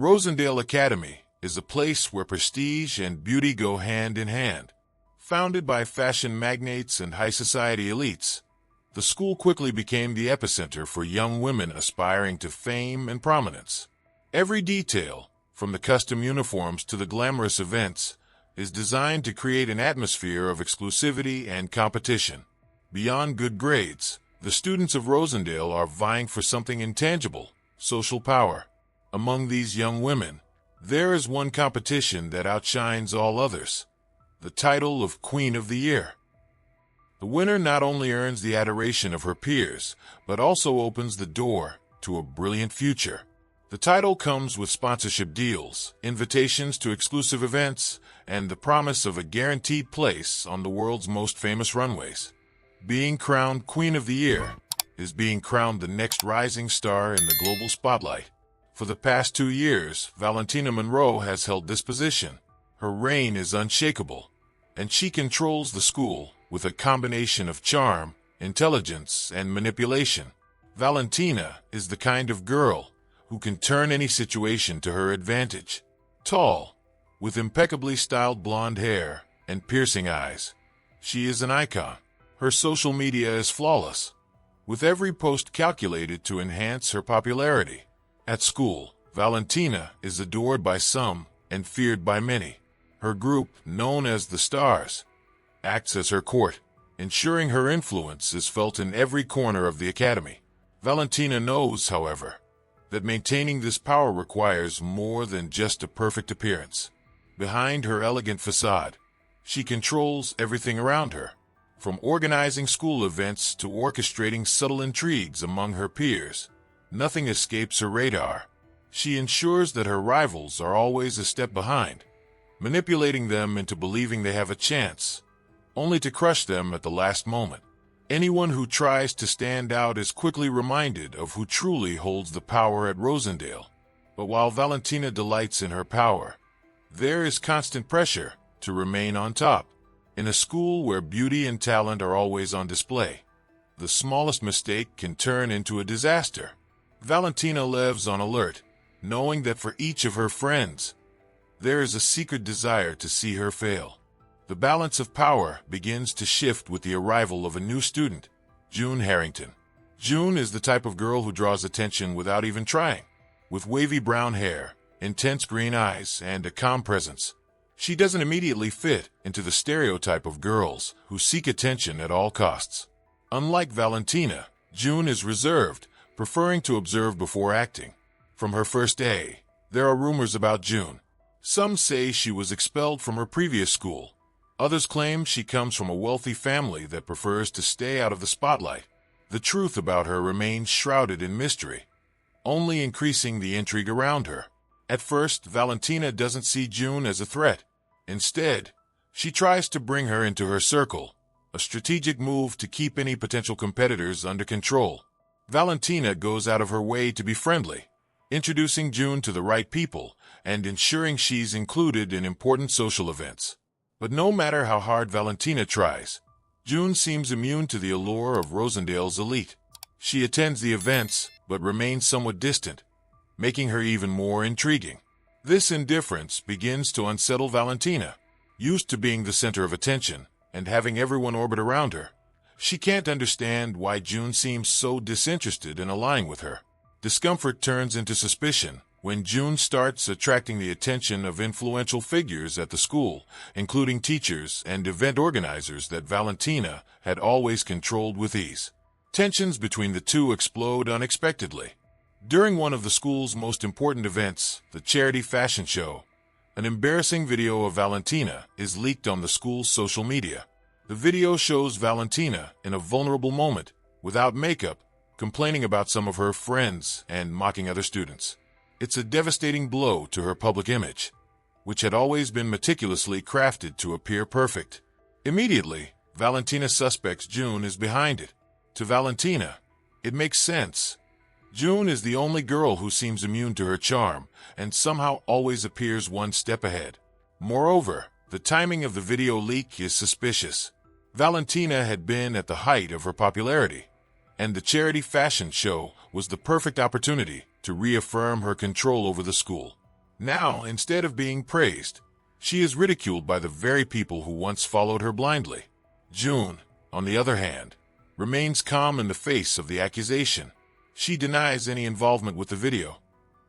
Rosendale Academy is a place where prestige and beauty go hand in hand. Founded by fashion magnates and high society elites, the school quickly became the epicenter for young women aspiring to fame and prominence. Every detail, from the custom uniforms to the glamorous events, is designed to create an atmosphere of exclusivity and competition. Beyond good grades, the students of Rosendale are vying for something intangible: social power. Among these young women, there is one competition that outshines all others: the title of Queen of the Year. The winner not only earns the adoration of her peers, but also opens the door to a brilliant future. The title comes with sponsorship deals, invitations to exclusive events, and the promise of a guaranteed place on the world's most famous runways. Being crowned Queen of the Year is being crowned the next rising star in the global spotlight. For the past 2 years, Valentina Monroe has held this position. Her reign is unshakable, and she controls the school with a combination of charm, intelligence, and manipulation. Valentina is the kind of girl who can turn any situation to her advantage. Tall, with impeccably styled blonde hair and piercing eyes, she is an icon. Her social media is flawless, with every post calculated to enhance her popularity. At school, Valentina is adored by some and feared by many. Her group, known as the Stars, acts as her court, ensuring her influence is felt in every corner of the academy. Valentina knows, however, that maintaining this power requires more than just a perfect appearance. Behind her elegant facade, she controls everything around her, from organizing school events to orchestrating subtle intrigues among her peers. Nothing escapes her radar. She ensures that her rivals are always a step behind, manipulating them into believing they have a chance, only to crush them at the last moment. Anyone who tries to stand out is quickly reminded of who truly holds the power at Rosendale. But while Valentina delights in her power, there is constant pressure to remain on top. In a school where beauty and talent are always on display, the smallest mistake can turn into a disaster. Valentina lives on alert, knowing that for each of her friends, there is a secret desire to see her fail. The balance of power begins to shift with the arrival of a new student, June Harrington. June is the type of girl who draws attention without even trying. With wavy brown hair, intense green eyes, and a calm presence, she doesn't immediately fit into the stereotype of girls who seek attention at all costs. Unlike Valentina, June is reserved, preferring to observe before acting. From her first day, there are rumors about June. Some say she was expelled from her previous school. Others claim she comes from a wealthy family that prefers to stay out of the spotlight. The truth about her remains shrouded in mystery, only increasing the intrigue around her. At first, Valentina doesn't see June as a threat. Instead, she tries to bring her into her circle, a strategic move to keep any potential competitors under control. Valentina goes out of her way to be friendly, introducing June to the right people and ensuring she's included in important social events. But no matter how hard Valentina tries, June seems immune to the allure of Rosendale's elite. She attends the events, but remains somewhat distant, making her even more intriguing. This indifference begins to unsettle Valentina. Used to being the center of attention and having everyone orbit around her, she can't understand why June seems so disinterested in allying with her. Discomfort turns into suspicion when June starts attracting the attention of influential figures at the school, including teachers and event organizers that Valentina had always controlled with ease. Tensions between the two explode unexpectedly. During one of the school's most important events, the charity fashion show, an embarrassing video of Valentina is leaked on the school's social media. The video shows Valentina in a vulnerable moment, without makeup, complaining about some of her friends and mocking other students. It's a devastating blow to her public image, which had always been meticulously crafted to appear perfect. Immediately, Valentina suspects June is behind it. To Valentina, it makes sense. June is the only girl who seems immune to her charm and somehow always appears one step ahead. Moreover, the timing of the video leak is suspicious. Valentina had been at the height of her popularity, and the charity fashion show was the perfect opportunity to reaffirm her control over the school. Now, instead of being praised, she is ridiculed by the very people who once followed her blindly. June, on the other hand, remains calm in the face of the accusation. She denies any involvement with the video,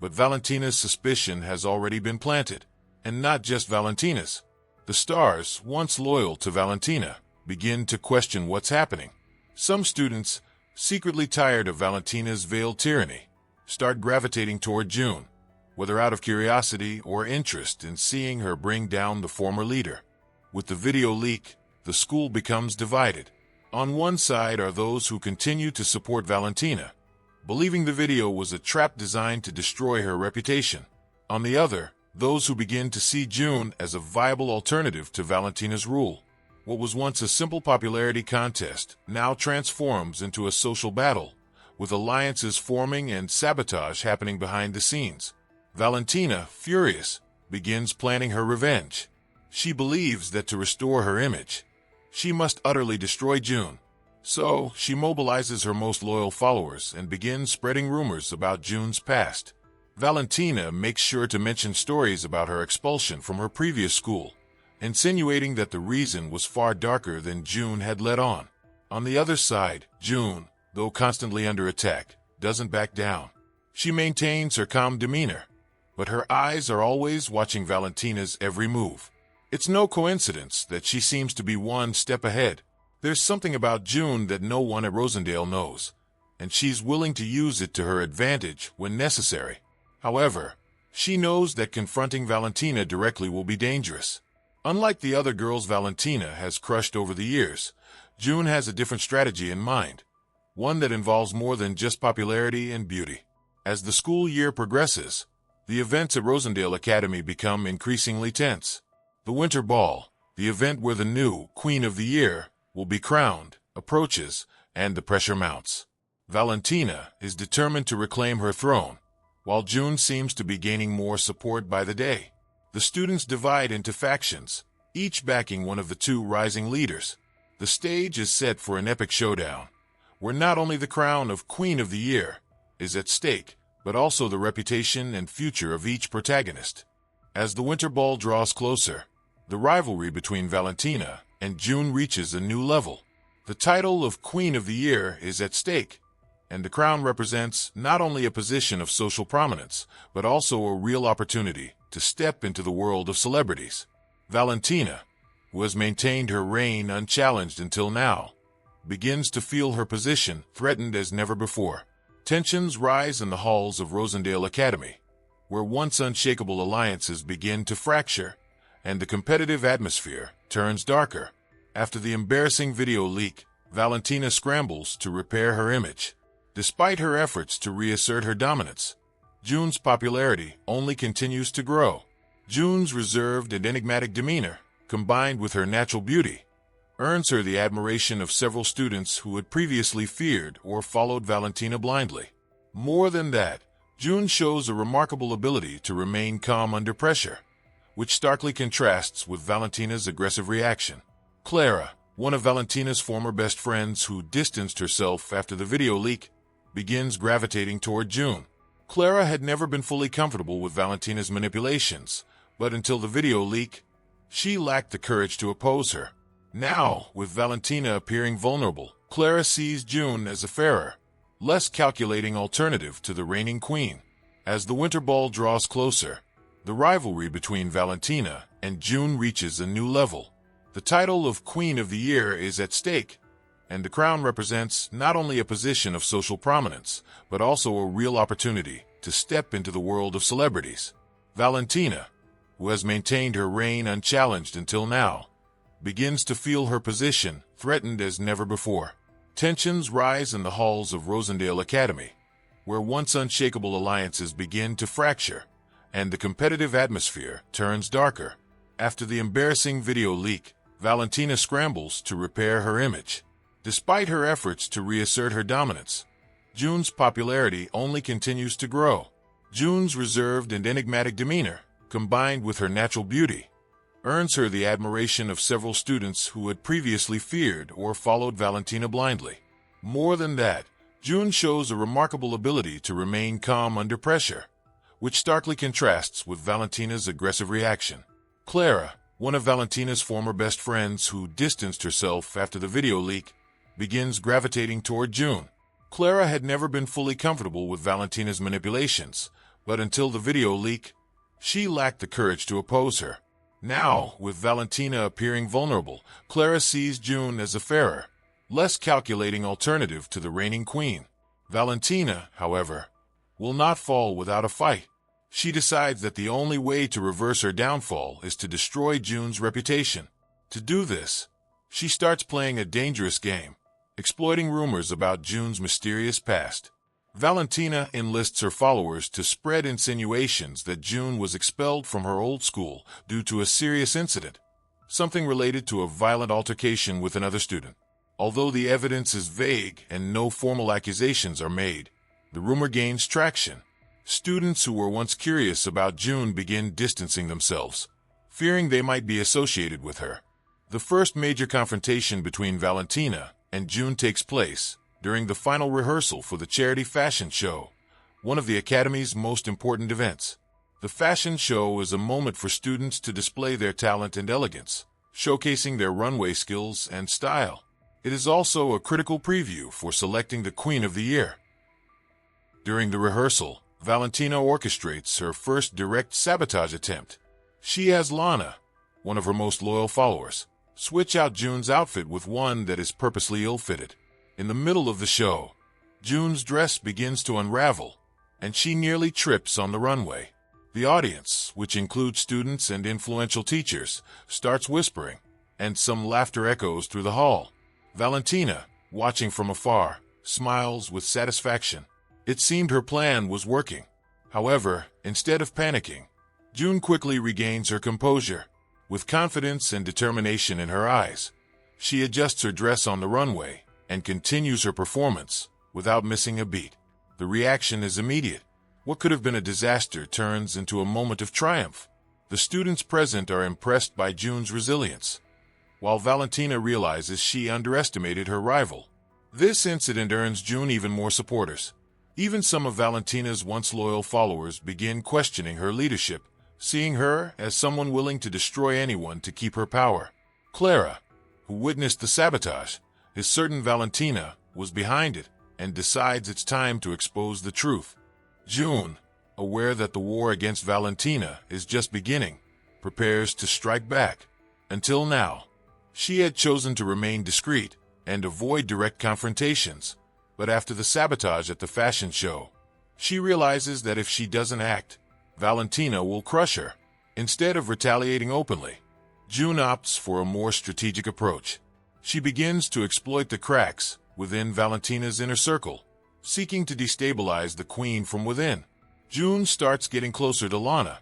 but Valentina's suspicion has already been planted. And not just Valentina's. The stars, once loyal to Valentina, begin to question what's happening. Some students, secretly tired of Valentina's veiled tyranny, start gravitating toward June, whether out of curiosity or interest in seeing her bring down the former leader. With the video leak, the school becomes divided. On one side are those who continue to support Valentina, believing the video was a trap designed to destroy her reputation. On the other, those who begin to see June as a viable alternative to Valentina's rule. What was once a simple popularity contest now transforms into a social battle, with alliances forming and sabotage happening behind the scenes. Valentina, furious, begins planning her revenge. She believes that to restore her image, she must utterly destroy June. So, she mobilizes her most loyal followers and begins spreading rumors about June's past. Valentina makes sure to mention stories about her expulsion from her previous school, insinuating that the reason was far darker than June had let on. On the other side, June, though constantly under attack, doesn't back down. She maintains her calm demeanor, but her eyes are always watching Valentina's every move. It's no coincidence that she seems to be one step ahead. There's something about June that no one at Rosendale knows, and she's willing to use it to her advantage when necessary. However, she knows that confronting Valentina directly will be dangerous. Unlike the other girls Valentina has crushed over the years, June has a different strategy in mind, one that involves more than just popularity and beauty. As the school year progresses, the events at Rosendale Academy become increasingly tense. The Winter Ball, the event where the new Queen of the Year will be crowned, approaches, and the pressure mounts. Valentina is determined to reclaim her throne, while June seems to be gaining more support by the day. The students divide into factions, each backing one of the two rising leaders. The stage is set for an epic showdown, where not only the crown of Queen of the Year is at stake, but also the reputation and future of each protagonist. As the Winter Ball draws closer, the rivalry between Valentina and June reaches a new level. The title of Queen of the Year is at stake, and the crown represents not only a position of social prominence, but also a real opportunity to step into the world of celebrities. Valentina, who has maintained her reign unchallenged until now, begins to feel her position threatened as never before. Tensions rise in the halls of Rosendale Academy, where once unshakable alliances begin to fracture, and the competitive atmosphere turns darker. After the embarrassing video leak, Valentina scrambles to repair her image. Despite her efforts to reassert her dominance, June's popularity only continues to grow. June's reserved and enigmatic demeanor, combined with her natural beauty, earns her the admiration of several students who had previously feared or followed Valentina blindly. More than that, June shows a remarkable ability to remain calm under pressure, which starkly contrasts with Valentina's aggressive reaction. Clara, one of Valentina's former best friends who distanced herself after the video leak, begins gravitating toward June. Clara had never been fully comfortable with Valentina's manipulations, but until the video leak, she lacked the courage to oppose her. Now, with Valentina appearing vulnerable, Clara sees June as a fairer, less calculating alternative to the reigning queen. As the Winter Ball draws closer, the rivalry between Valentina and June reaches a new level. The title of Queen of the Year is at stake, and the crown represents not only a position of social prominence, but also a real opportunity to step into the world of celebrities. Valentina, who has maintained her reign unchallenged until now, begins to feel her position threatened as never before. Tensions rise in the halls of Rosendale Academy, where once unshakable alliances begin to fracture, and the competitive atmosphere turns darker. After the embarrassing video leak, Valentina scrambles to repair her image. Despite her efforts to reassert her dominance, June's popularity only continues to grow. June's reserved and enigmatic demeanor, combined with her natural beauty, earns her the admiration of several students who had previously feared or followed Valentina blindly. More than that, June shows a remarkable ability to remain calm under pressure, which starkly contrasts with Valentina's aggressive reaction. Clara, one of Valentina's former best friends who distanced herself after the video leak, begins gravitating toward June. Clara had never been fully comfortable with Valentina's manipulations, but until the video leak, she lacked the courage to oppose her. Now, with Valentina appearing vulnerable, Clara sees June as a fairer, less calculating alternative to the reigning queen. Valentina, however, will not fall without a fight. She decides that the only way to reverse her downfall is to destroy June's reputation. To do this, she starts playing a dangerous game, exploiting rumors about June's mysterious past. Valentina enlists her followers to spread insinuations that June was expelled from her old school due to a serious incident, something related to a violent altercation with another student. Although the evidence is vague and no formal accusations are made, the rumor gains traction. Students who were once curious about June begin distancing themselves, fearing they might be associated with her. The first major confrontation between Valentina and June takes place during the final rehearsal for the charity fashion show, one of the Academy's most important events. The fashion show is a moment for students to display their talent and elegance, showcasing their runway skills and style. It is also a critical preview for selecting the Queen of the Year. During the rehearsal, Valentina orchestrates her first direct sabotage attempt. She has Lana, one of her most loyal followers, switch out June's outfit with one that is purposely ill-fitted. In the middle of the show, June's dress begins to unravel, and she nearly trips on the runway. The audience, which includes students and influential teachers, starts whispering, and some laughter echoes through the hall. Valentina, watching from afar, smiles with satisfaction. It seemed her plan was working. However, instead of panicking, June quickly regains her composure. With confidence and determination in her eyes, she adjusts her dress on the runway and continues her performance without missing a beat. The reaction is immediate. What could have been a disaster turns into a moment of triumph. The students present are impressed by June's resilience, while Valentina realizes she underestimated her rival. This incident earns June even more supporters. Even some of Valentina's once loyal followers begin questioning her leadership, seeing her as someone willing to destroy anyone to keep her power. Clara, who witnessed the sabotage, is certain Valentina was behind it and decides it's time to expose the truth. June, aware that the war against Valentina is just beginning, prepares to strike back. Until now, she had chosen to remain discreet and avoid direct confrontations. But after the sabotage at the fashion show, she realizes that if she doesn't act, Valentina will crush her. Instead of retaliating openly, June opts for a more strategic approach. She begins to exploit the cracks within Valentina's inner circle, seeking to destabilize the queen from within. June starts getting closer to Lana,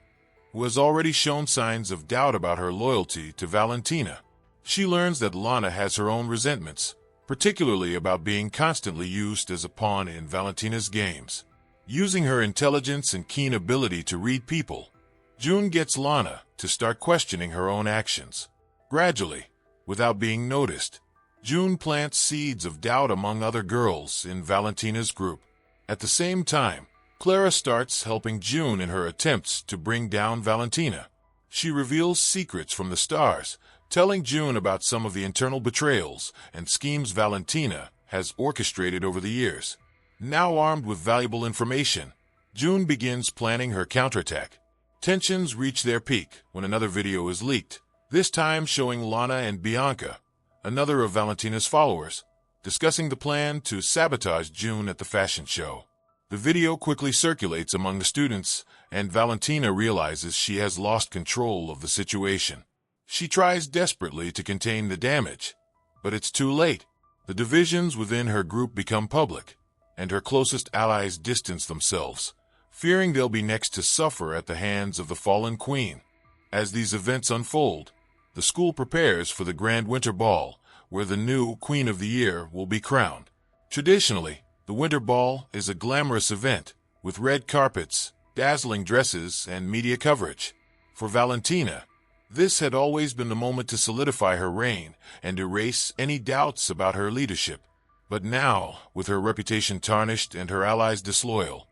who has already shown signs of doubt about her loyalty to Valentina. She learns that Lana has her own resentments, particularly about being constantly used as a pawn in Valentina's games. Using her intelligence and keen ability to read people, June gets Lana to start questioning her own actions. Gradually, without being noticed, June plants seeds of doubt among other girls in Valentina's group. At the same time, Clara starts helping June in her attempts to bring down Valentina. She reveals secrets from the stars, telling June about some of the internal betrayals and schemes Valentina has orchestrated over the years. Now armed with valuable information, June begins planning her counterattack. Tensions reach their peak when another video is leaked, this time showing Lana and Bianca, another of Valentina's followers, discussing the plan to sabotage June at the fashion show. The video quickly circulates among the students, and Valentina realizes she has lost control of the situation. She tries desperately to contain the damage, but it's too late. The divisions within her group become public, and her closest allies distance themselves, fearing they'll be next to suffer at the hands of the fallen queen. As these events unfold, the school prepares for the Grand Winter Ball, where the new Queen of the Year will be crowned. Traditionally, the Winter Ball is a glamorous event, with red carpets, dazzling dresses, and media coverage. For Valentina, this had always been the moment to solidify her reign and erase any doubts about her leadership. But now, with her reputation tarnished and her allies disloyal,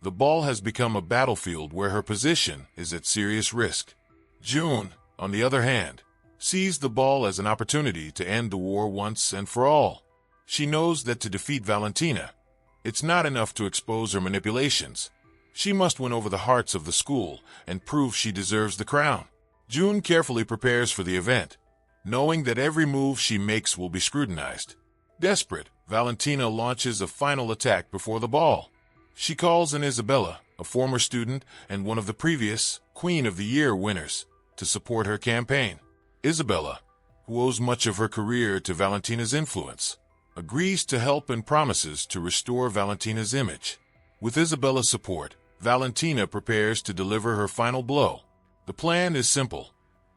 The ball has become a battlefield where her position is at serious risk. June, on the other hand, sees the ball as an opportunity to end the war once and for all. She knows that to defeat Valentina, it's not enough to expose her manipulations. She must win over the hearts of the school and prove she deserves the crown. June carefully prepares for the event, knowing that every move she makes will be scrutinized. Desperate, Valentina launches a final attack before the ball. She calls in Isabella, a former student and one of the previous Queen of the Year winners, to support her campaign. Isabella, who owes much of her career to Valentina's influence, agrees to help and promises to restore Valentina's image. With Isabella's support, Valentina prepares to deliver her final blow. The plan is simple.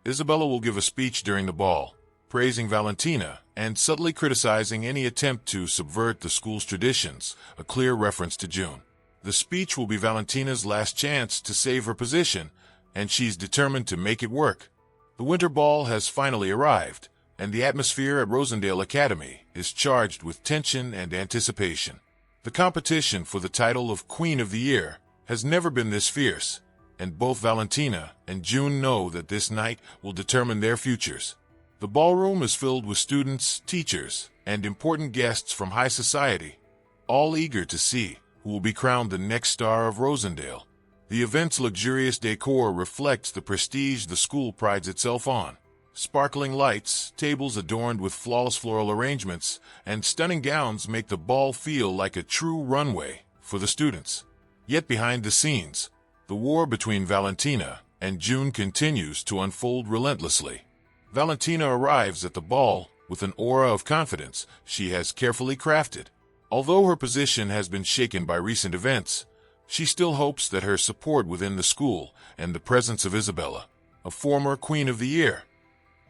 Isabella will give a speech during the ball, praising Valentina and subtly criticizing any attempt to subvert the school's traditions, a clear reference to June. The speech will be Valentina's last chance to save her position, and she's determined to make it work. The winter ball has finally arrived, and the atmosphere at Rosendale Academy is charged with tension and anticipation. The competition for the title of Queen of the Year has never been this fierce, and both Valentina and June know that this night will determine their futures. The ballroom is filled with students, teachers, and important guests from high society, all eager to see who will be crowned the next star of Rosendale. The event's luxurious decor reflects the prestige the school prides itself on. Sparkling lights, tables adorned with flawless floral arrangements, and stunning gowns make the ball feel like a true runway for the students. Yet behind the scenes, the war between Valentina and June continues to unfold relentlessly. Valentina arrives at the ball with an aura of confidence she has carefully crafted. Although her position has been shaken by recent events, she still hopes that her support within the school and the presence of Isabella, a former Queen of the Year,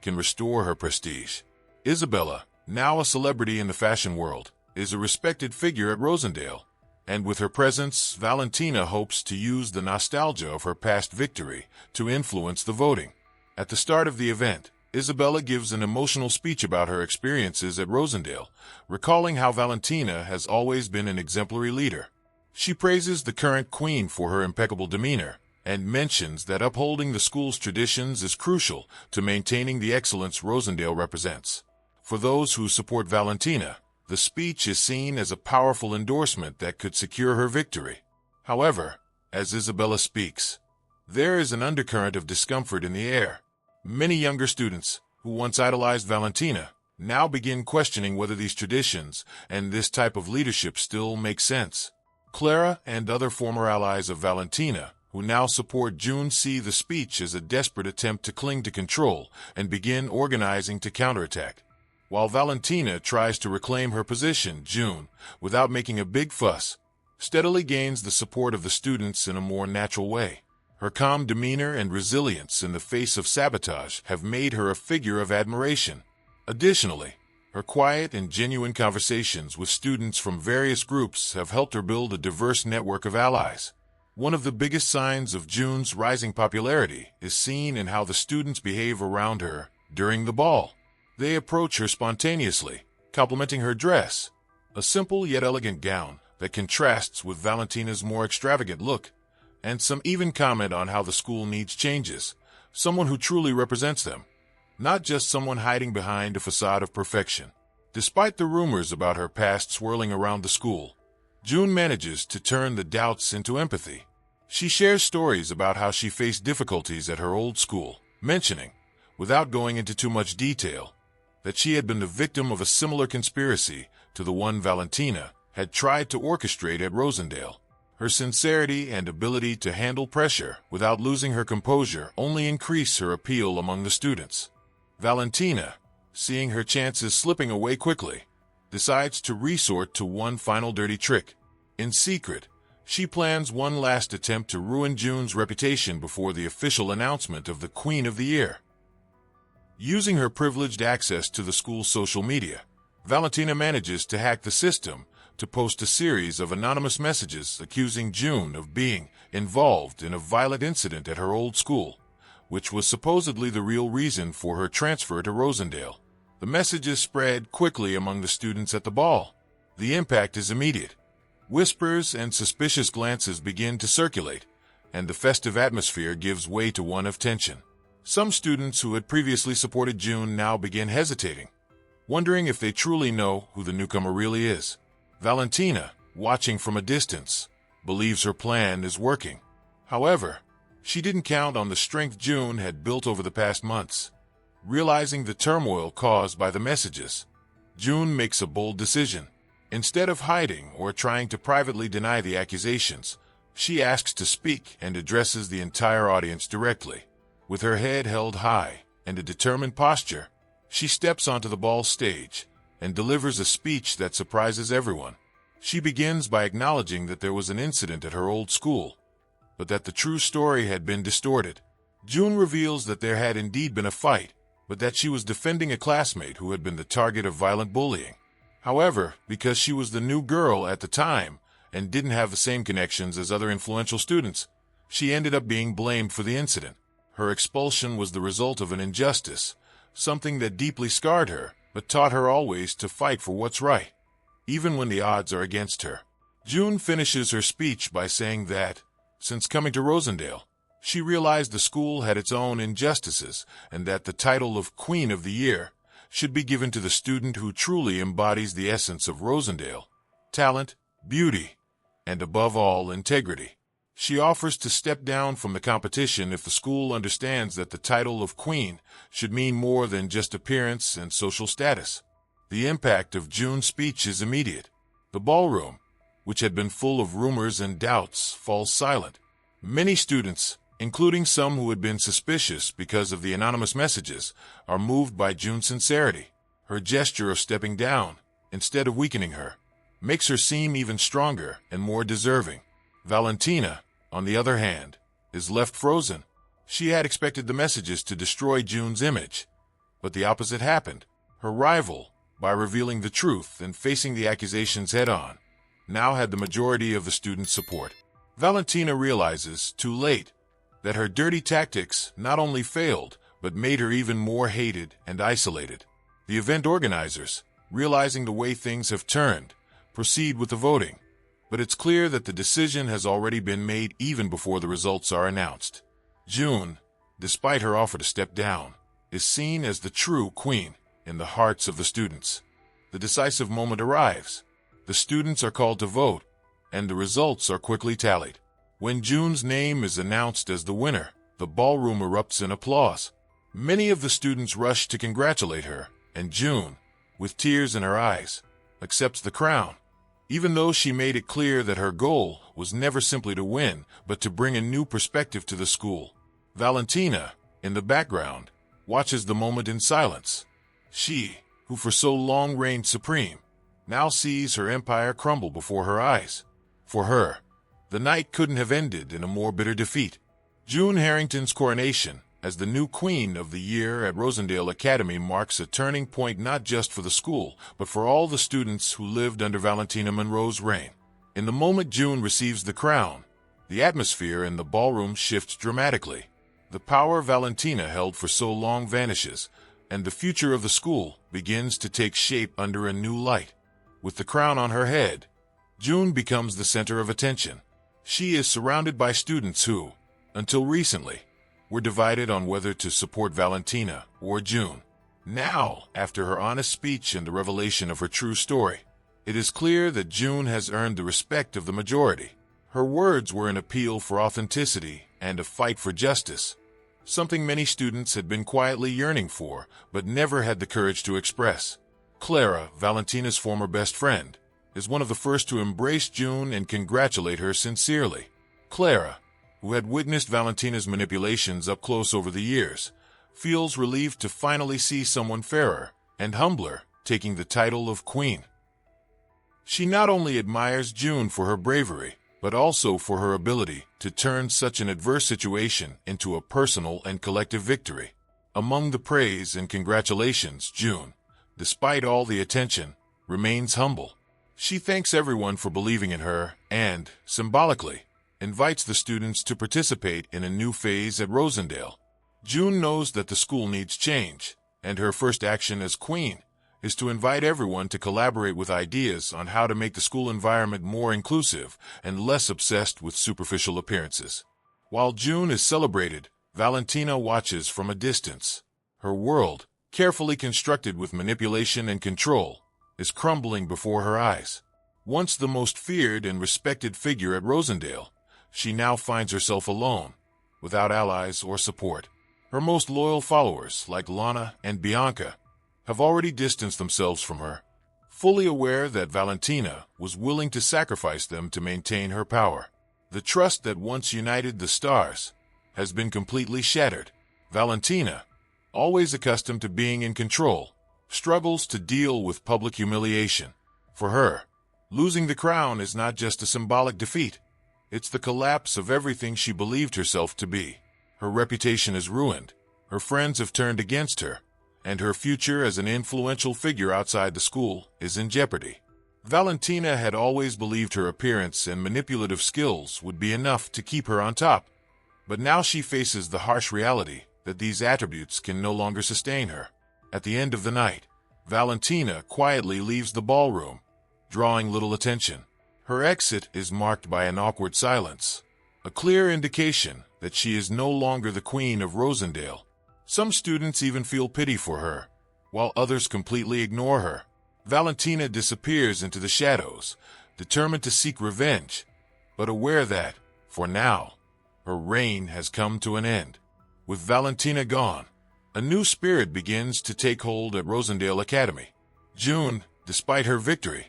can restore her prestige. Isabella, now a celebrity in the fashion world, is a respected figure at Rosendale, and with her presence, Valentina hopes to use the nostalgia of her past victory to influence the voting. At the start of the event, Isabella gives an emotional speech about her experiences at Rosendale, recalling how Valentina has always been an exemplary leader. She praises the current queen for her impeccable demeanor, and mentions that upholding the school's traditions is crucial to maintaining the excellence Rosendale represents. For those who support Valentina, the speech is seen as a powerful endorsement that could secure her victory. However, as Isabella speaks, there is an undercurrent of discomfort in the air. Many younger students, who once idolized Valentina, now begin questioning whether these traditions and this type of leadership still make sense. Clara and other former allies of Valentina, who now support June, see the speech as a desperate attempt to cling to control and begin organizing to counterattack. While Valentina tries to reclaim her position, June, without making a big fuss, steadily gains the support of the students in a more natural way. Her calm demeanor and resilience in the face of sabotage have made her a figure of admiration. Additionally, her quiet and genuine conversations with students from various groups have helped her build a diverse network of allies. One of the biggest signs of June's rising popularity is seen in how the students behave around her during the ball. They approach her spontaneously, complimenting her dress, a simple yet elegant gown that contrasts with Valentina's more extravagant look, and some even comment on how the school needs changes, someone who truly represents them, not just someone hiding behind a facade of perfection. Despite the rumors about her past swirling around the school, June manages to turn the doubts into empathy. She shares stories about how she faced difficulties at her old school, mentioning, without going into too much detail, that she had been the victim of a similar conspiracy to the one Valentina had tried to orchestrate at Rosendale. Her sincerity and ability to handle pressure without losing her composure only increase her appeal among the students. Valentina, seeing her chances slipping away quickly, decides to resort to one final dirty trick. In secret, she plans one last attempt to ruin June's reputation before the official announcement of the Queen of the Year. Using her privileged access to the school's social media, Valentina manages to hack the system to post a series of anonymous messages accusing June of being involved in a violent incident at her old school, which was supposedly the real reason for her transfer to Rosendale. The messages spread quickly among the students at the ball. The impact is immediate. Whispers and suspicious glances begin to circulate, and the festive atmosphere gives way to one of tension. Some students who had previously supported June now begin hesitating, wondering if they truly know who the newcomer really is. Valentina, watching from a distance, believes her plan is working. However, she didn't count on the strength June had built over the past months. Realizing the turmoil caused by the messages, June makes a bold decision. Instead of hiding or trying to privately deny the accusations, she asks to speak and addresses the entire audience directly. With her head held high and a determined posture, she steps onto the ball stage and delivers a speech that surprises everyone. She begins by acknowledging that there was an incident at her old school, but that the true story had been distorted. June reveals that there had indeed been a fight, but that she was defending a classmate who had been the target of violent bullying. However, because she was the new girl at the time and didn't have the same connections as other influential students, she ended up being blamed for the incident. Her expulsion was the result of an injustice, something that deeply scarred her, but taught her always to fight for what's right, even when the odds are against her. June finishes her speech by saying that, since coming to Rosendale, she realized the school had its own injustices and that the title of Queen of the Year should be given to the student who truly embodies the essence of Rosendale: talent, beauty, and above all, integrity. She offers to step down from the competition if the school understands that the title of Queen should mean more than just appearance and social status. The impact of June's speech is immediate. The ballroom, which had been full of rumors and doubts, falls silent. Many students, including some who had been suspicious because of the anonymous messages, are moved by June's sincerity. Her gesture of stepping down, instead of weakening her, makes her seem even stronger and more deserving. Valentina, on the other hand, is left frozen. She had expected the messages to destroy June's image, but the opposite happened. Her rival, by revealing the truth and facing the accusations head-on, now had the majority of the students' support. Valentina realizes, too late, that her dirty tactics not only failed, but made her even more hated and isolated. The event organizers, realizing the way things have turned, proceed with the voting, but it's clear that the decision has already been made even before the results are announced. June, despite her offer to step down, is seen as the true queen in the hearts of the students. The decisive moment arrives. The students are called to vote, and the results are quickly tallied. When June's name is announced as the winner, the ballroom erupts in applause. Many of the students rush to congratulate her, and June, with tears in her eyes, accepts the crown, even though she made it clear that her goal was never simply to win, but to bring a new perspective to the school. Valentina, in the background, watches the moment in silence. She, who for so long reigned supreme, now sees her empire crumble before her eyes. For her, the night couldn't have ended in a more bitter defeat. June Harrington's coronation as the new Queen of the Year at Rosendale Academy marks a turning point not just for the school, but for all the students who lived under Valentina Monroe's reign. In the moment June receives the crown, the atmosphere in the ballroom shifts dramatically. The power Valentina held for so long vanishes, and the future of the school begins to take shape under a new light. With the crown on her head, June becomes the center of attention. She is surrounded by students who, until recently, were divided on whether to support Valentina or June. Now, after her honest speech and the revelation of her true story, it is clear that June has earned the respect of the majority. Her words were an appeal for authenticity and a fight for justice, something many students had been quietly yearning for, but never had the courage to express. Clara, Valentina's former best friend, is one of the first to embrace June and congratulate her sincerely. Clara, who had witnessed Valentina's manipulations up close over the years, feels relieved to finally see someone fairer and humbler taking the title of Queen. She not only admires June for her bravery, but also for her ability to turn such an adverse situation into a personal and collective victory. Among the praise and congratulations, June, despite all the attention, remains humble. She thanks everyone for believing in her and, symbolically, invites the students to participate in a new phase at Rosendale. June knows that the school needs change, and her first action as queen is to invite everyone to collaborate with ideas on how to make the school environment more inclusive and less obsessed with superficial appearances. While June is celebrated, Valentina watches from a distance. Her world, carefully constructed with manipulation and control, is crumbling before her eyes. Once the most feared and respected figure at Rosendale, she now finds herself alone, without allies or support. Her most loyal followers, like Lana and Bianca, have already distanced themselves from her, fully aware that Valentina was willing to sacrifice them to maintain her power. The trust that once united the stars has been completely shattered. Valentina, always accustomed to being in control, struggles to deal with public humiliation. For her, losing the crown is not just a symbolic defeat. It's the collapse of everything she believed herself to be. Her reputation is ruined, her friends have turned against her, and her future as an influential figure outside the school is in jeopardy. Valentina had always believed her appearance and manipulative skills would be enough to keep her on top, but now she faces the harsh reality that these attributes can no longer sustain her. At the end of the night, Valentina quietly leaves the ballroom, drawing little attention. Her exit is marked by an awkward silence, a clear indication that she is no longer the Queen of Rosendale. Some students even feel pity for her, while others completely ignore her. Valentina disappears into the shadows, determined to seek revenge, but aware that, for now, her reign has come to an end. With Valentina gone, a new spirit begins to take hold at Rosendale Academy. June, despite her victory,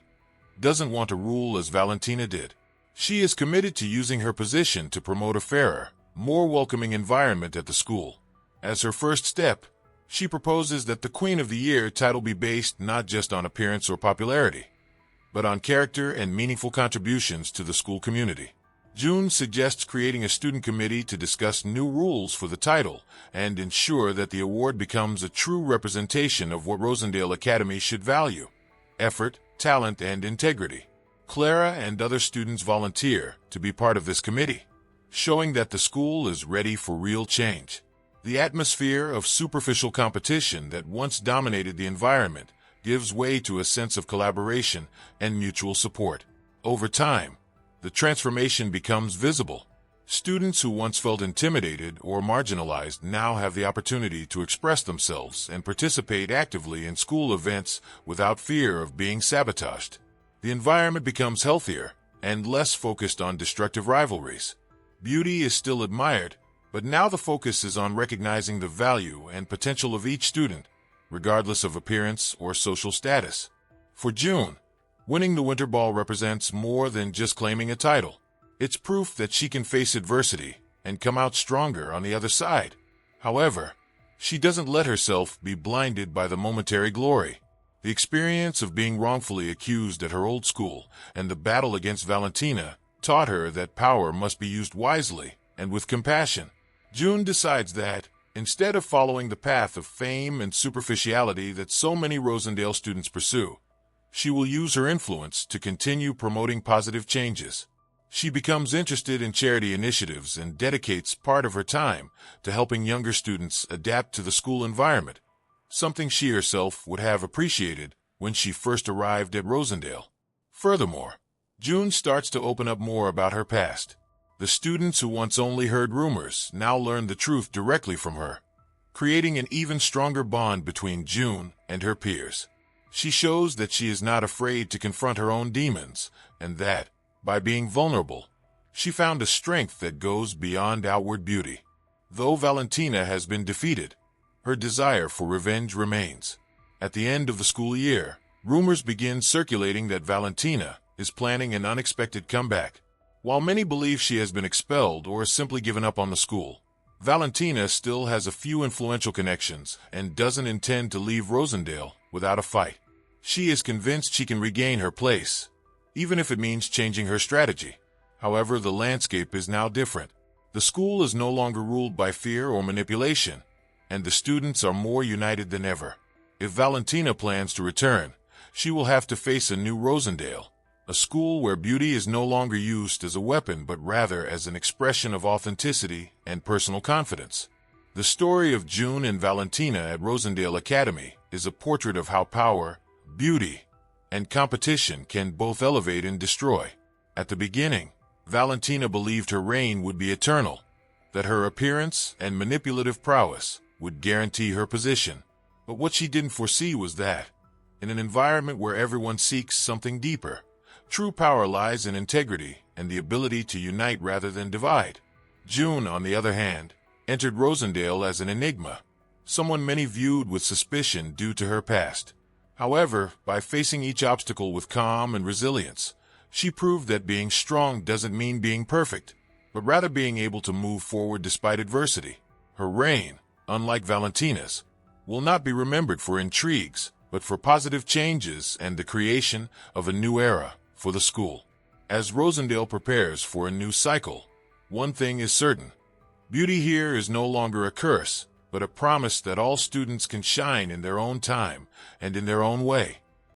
doesn't want to rule as Valentina did. She is committed to using her position to promote a fairer, more welcoming environment at the school. As her first step, she proposes that the Queen of the Year title be based not just on appearance or popularity, but on character and meaningful contributions to the school community. June suggests creating a student committee to discuss new rules for the title and ensure that the award becomes a true representation of what Rosendale Academy should value: effort, talent, and integrity. Clara and other students volunteer to be part of this committee, showing that the school is ready for real change. The atmosphere of superficial competition that once dominated the environment gives way to a sense of collaboration and mutual support. Over time, the transformation becomes visible. Students who once felt intimidated or marginalized now have the opportunity to express themselves and participate actively in school events without fear of being sabotaged. The environment becomes healthier and less focused on destructive rivalries. Beauty is still admired, but now the focus is on recognizing the value and potential of each student, regardless of appearance or social status. For June, winning the Winter Ball represents more than just claiming a title. It's proof that she can face adversity and come out stronger on the other side. However, she doesn't let herself be blinded by the momentary glory. The experience of being wrongfully accused at her old school and the battle against Valentina taught her that power must be used wisely and with compassion. June decides that, instead of following the path of fame and superficiality that so many Rosendale students pursue, she will use her influence to continue promoting positive changes. She becomes interested in charity initiatives and dedicates part of her time to helping younger students adapt to the school environment, something she herself would have appreciated when she first arrived at Rosendale. Furthermore, June starts to open up more about her past. The students who once only heard rumors now learn the truth directly from her, creating an even stronger bond between June and her peers. She shows that she is not afraid to confront her own demons, and that, by being vulnerable, she found a strength that goes beyond outward beauty. Though Valentina has been defeated, her desire for revenge remains. At the end of the school year, rumors begin circulating that Valentina is planning an unexpected comeback. While many believe she has been expelled or simply given up on the school, Valentina still has a few influential connections and doesn't intend to leave Rosendale without a fight. She is convinced she can regain her place, even if it means changing her strategy. However, the landscape is now different. The school is no longer ruled by fear or manipulation, and the students are more united than ever. If Valentina plans to return, she will have to face a new Rosendale, a school where beauty is no longer used as a weapon but rather as an expression of authenticity and personal confidence. The story of June and Valentina at Rosendale Academy is a portrait of how power, beauty, and competition can both elevate and destroy. At the beginning, Valentina believed her reign would be eternal, that her appearance and manipulative prowess would guarantee her position. But what she didn't foresee was that, in an environment where everyone seeks something deeper, true power lies in integrity and the ability to unite rather than divide. June, on the other hand, entered Rosendale as an enigma, someone many viewed with suspicion due to her past. However, by facing each obstacle with calm and resilience, she proved that being strong doesn't mean being perfect, but rather being able to move forward despite adversity. Her reign, unlike Valentina's, will not be remembered for intrigues, but for positive changes and the creation of a new era for the school. As Rosendale prepares for a new cycle, one thing is certain. Beauty here is no longer a curse, but a promise that all students can shine in their own time and in their own way.